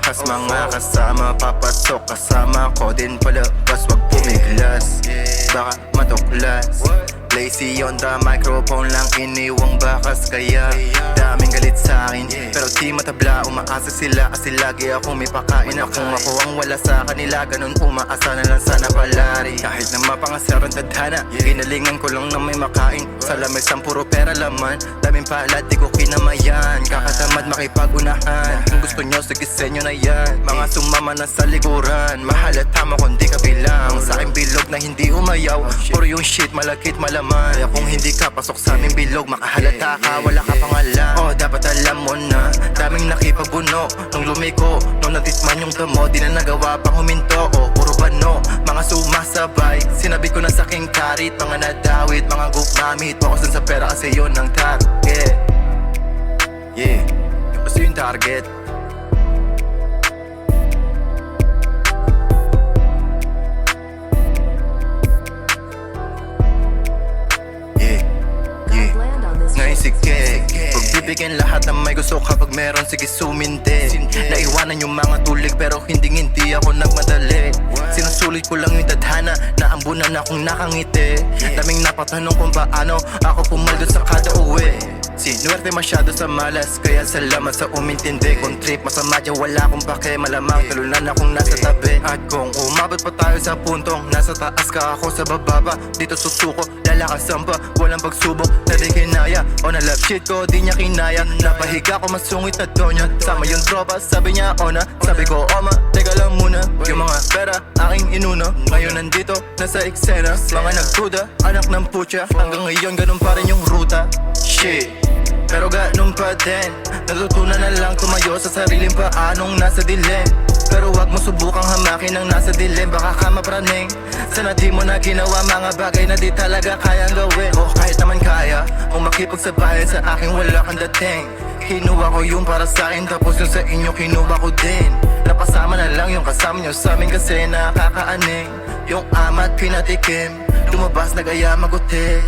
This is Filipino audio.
ahas mga kasama. Papasok kasama ko din palabas, wag pumiglas, baka matuklas. Lazy on the microphone lang, iniwang bakas. Kaya daming galit sa akin, pero di matabla. Umaasa sila kasi lagi akong may pakain. Akong ako ang wala sa kanila, ganun umaasa na lang sana palari. Kahit na mapangasar ang tadhana, ginalingan ko lang na may makain. Sa lamesang puro pera laman, daming palad di ko kinamayan. Kakatamad makipagunahan, kung gusto nyo sige senyo na yan. Mga sumama na sa likuran, mahal at tama kundi kabilang. Sa aking bilog na hindi umayaw, puro yung shit malakit malaman. Kaya kung hindi ka pasok sa aming bilog, makahalata ka, wala ka pangalan. Oh, dapat alam mo na, daming nakipabuno nung lumiko, nung natisman yung damo, di na nagawa pang huminto. Oh, puro bano, mga sumasabay, sinabi ko na sa aking karit. Mga nadawit, mga gumamit, focus dun sa pera kasi yun ang target. Yeah, yun kasi yung target. Ngayon sige, pagbibigyan lahat ng may gusto kapag meron, sige sumindi. Naiwanan yung mga tulig pero hindi ako nagmadali. Sinusulit ko lang yung tadhana, naambunan akong nakangiti. Daming napatanong kung paano ako pumaldo sa kada uwi. Sinuwerte masyado sa malas, kaya salamat sa umintindi. Kung trip masama dyan wala akong pake, malamang talunan akong nasa tabi. At kung umabot pa tayo sa puntong nasa taas ka ako sa bababa, dito susuko, lalakasan pa, walang pagsubok na di kinaya. O na love shit ko, di niya kinaya. Napahiga ko masungit na donya, sama yung tropa, sabi niya ona. Sabi ko oma, teka lang muna, yung mga pera aking inuna. Ngayon nandito, nasa eksena, mga nagduda, anak ng putya. Hanggang ngayon ganun pa rin yung ruta. Shit, pero ganun pa din, natutunan na lang tumayo sa sariling paanong nasa dilim. Pero wag mo subukang hamakin ang nasa dilim, baka ka mapraning. Sana di mo na ginawa mga bagay na di talaga kayang gawin. O kahit naman kaya, kung makipagsabayan sa akin wala kang dating. Kinuha ko yung para sa akin, tapos yung sa inyo kinuha ko din. Napasama na lang yung kasama nyo sa amin kasi nakakaaning. Yung amat pinatikim, lumabas na gaya maguti.